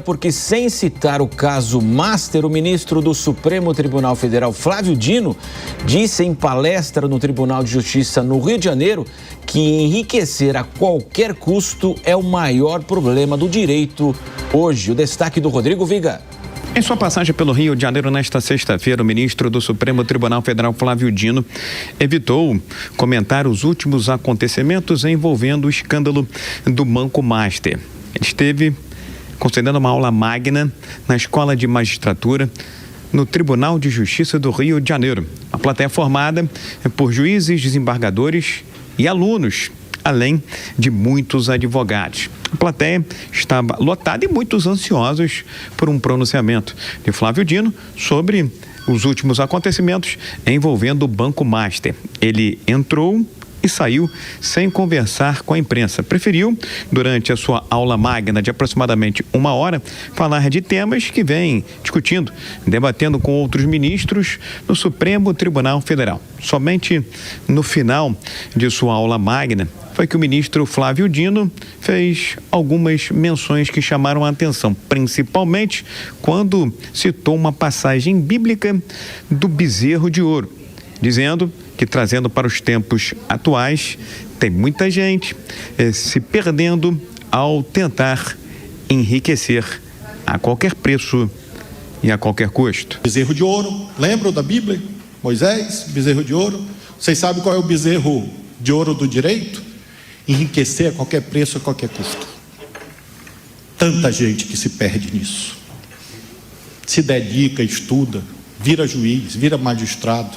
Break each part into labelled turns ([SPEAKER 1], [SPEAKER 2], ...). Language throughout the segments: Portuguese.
[SPEAKER 1] Porque, sem citar o caso Master, o ministro do Supremo Tribunal Federal, Flávio Dino, disse em palestra no Tribunal de Justiça no Rio de Janeiro que enriquecer a qualquer custo é o maior problema do direito hoje. O destaque do Rodrigo Viga.
[SPEAKER 2] Em sua passagem pelo Rio de Janeiro nesta sexta-feira, o ministro do Supremo Tribunal Federal, Flávio Dino, evitou comentar os últimos acontecimentos envolvendo o escândalo do Banco Master. Ele esteve concedendo uma aula magna na Escola de Magistratura no Tribunal de Justiça do Rio de Janeiro. A plateia formada por juízes, desembargadores e alunos, além de muitos advogados. A plateia estava lotada e muitos ansiosos por um pronunciamento de Flávio Dino sobre os últimos acontecimentos envolvendo o Banco Master. Ele entrou e saiu sem conversar com a imprensa. Preferiu, durante a sua aula magna de aproximadamente 1 hora, falar de temas que vem discutindo, debatendo com outros ministros no Supremo Tribunal Federal. Somente no final de sua aula magna foi que o ministro Flávio Dino fez algumas menções que chamaram a atenção, principalmente quando citou uma passagem bíblica do bezerro de ouro, dizendo que, trazendo para os tempos atuais, tem muita gente se perdendo ao tentar enriquecer a qualquer preço e a qualquer custo.
[SPEAKER 3] Bezerro de ouro, lembram da Bíblia? Moisés, bezerro de ouro. Vocês sabem qual é o bezerro de ouro do direito? Enriquecer a qualquer preço, a qualquer custo. Tanta gente que se perde nisso. Se dedica, estuda, vira juiz, vira magistrado.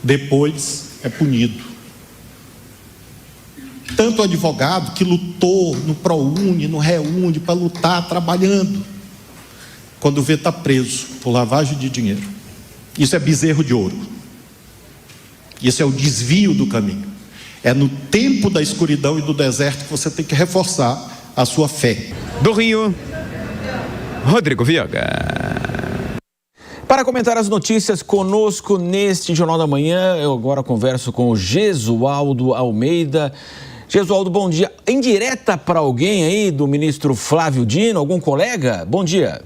[SPEAKER 3] Depois é punido. Tanto advogado que lutou no ProUni, no REUNI, para lutar, trabalhando, quando vê está preso por lavagem de dinheiro. Isso é bezerro de ouro. Isso é o desvio do caminho. É no tempo da escuridão e do deserto que você tem que reforçar a sua fé.
[SPEAKER 2] Do Rio, Rodrigo Viga.
[SPEAKER 1] Para comentar as notícias conosco neste Jornal da Manhã, eu agora converso com o Gesualdo Almeida. Gesualdo, bom dia. Indireta para alguém aí do ministro Flávio Dino, algum colega? Bom dia.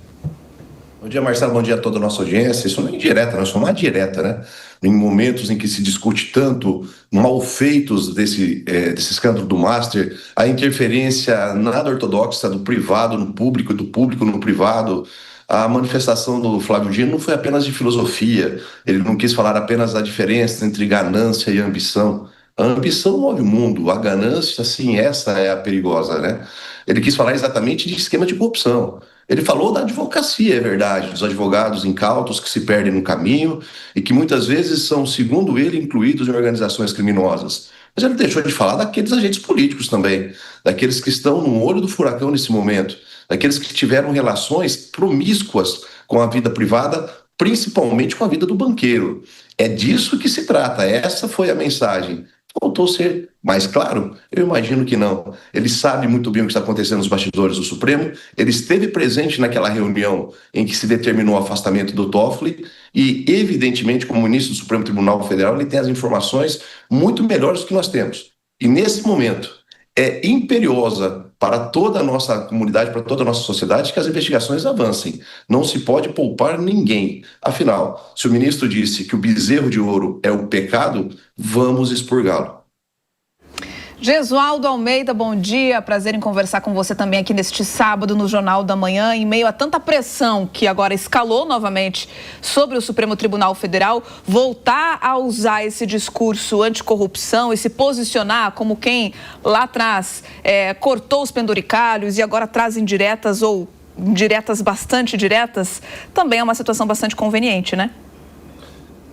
[SPEAKER 4] Bom dia, Marcelo. Bom dia a toda a nossa audiência. Isso não é indireta, não, isso é uma direta, né? Em momentos em que se discute tanto malfeitos desse escândalo do Master, a interferência nada ortodoxa do privado no público e do público no privado. A manifestação do Flávio Dino não foi apenas de filosofia, ele não quis falar apenas da diferença entre ganância e ambição. A ambição move o mundo, a ganância, sim, essa é a perigosa, né? Ele quis falar exatamente de esquema de corrupção. Ele falou da advocacia, é verdade, dos advogados incautos que se perdem no caminho e que muitas vezes são, segundo ele, incluídos em organizações criminosas. Mas ele deixou de falar daqueles agentes políticos também, daqueles que estão no olho do furacão nesse momento, daqueles que tiveram relações promíscuas com a vida privada, principalmente com a vida do banqueiro. É disso que se trata, essa foi a mensagem. Faltou ser mais claro? Eu imagino que não. Ele sabe muito bem o que está acontecendo nos bastidores do Supremo, ele esteve presente naquela reunião em que se determinou o afastamento do Toffoli e, evidentemente, como ministro do Supremo Tribunal Federal, ele tem as informações muito melhores do que nós temos. E, nesse momento, é imperiosa para toda a nossa comunidade, para toda a nossa sociedade, que as investigações avancem. Não se pode poupar ninguém. Afinal, se o ministro disse que o bezerro de ouro é o pecado, vamos expurgá-lo.
[SPEAKER 5] Gesualdo Almeida, bom dia. Prazer em conversar com você também aqui neste sábado no Jornal da Manhã. Em meio a tanta pressão que agora escalou novamente sobre o Supremo Tribunal Federal, voltar a usar esse discurso anticorrupção e se posicionar como quem lá atrás cortou os penduricalhos e agora traz indiretas ou diretas bastante diretas, também é uma situação bastante conveniente, né?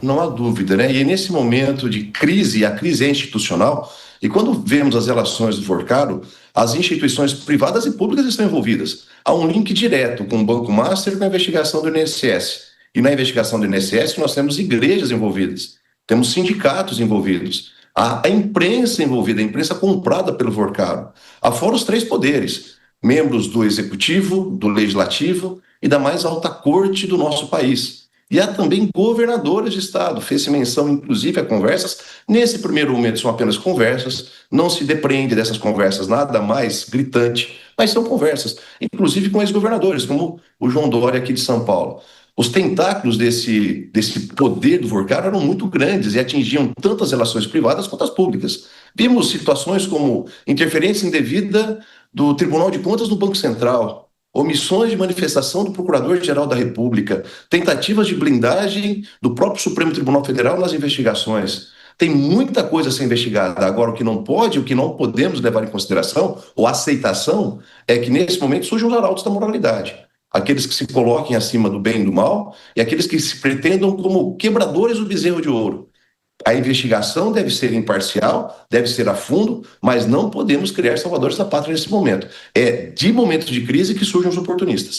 [SPEAKER 4] Não há dúvida, né? E nesse momento de crise, a crise é institucional. E quando vemos as relações do Forcado, as instituições privadas e públicas estão envolvidas. Há um link direto com o Banco Master e com a investigação do INSS. E na investigação do INSS nós temos igrejas envolvidas, temos sindicatos envolvidos, há a imprensa envolvida, a imprensa comprada pelo Forcado. Afora os 3 poderes, membros do Executivo, do Legislativo e da mais alta corte do nosso país. e há também governadores de estado. Fez-se menção, inclusive, a conversas. Nesse primeiro momento são apenas conversas, não se depreende dessas conversas nada mais gritante, mas são conversas, inclusive com ex-governadores, como o João Dória aqui de São Paulo. Os tentáculos desse poder do Vorcaro eram muito grandes e atingiam tanto as relações privadas quanto as públicas. Vimos situações como interferência indevida do Tribunal de Contas no Banco Central, omissões de manifestação do Procurador-Geral da República, tentativas de blindagem do próprio Supremo Tribunal Federal nas investigações. Tem muita coisa a ser investigada. Agora, o que não pode, o que não podemos levar em consideração ou aceitação é que, nesse momento, surjam os arautos da moralidade. Aqueles que se coloquem acima do bem e do mal e aqueles que se pretendam como quebradores do bezerro de ouro. A investigação deve ser imparcial, deve ser a fundo, mas não podemos criar salvadores da pátria nesse momento. É de momentos de crise que surgem os oportunistas.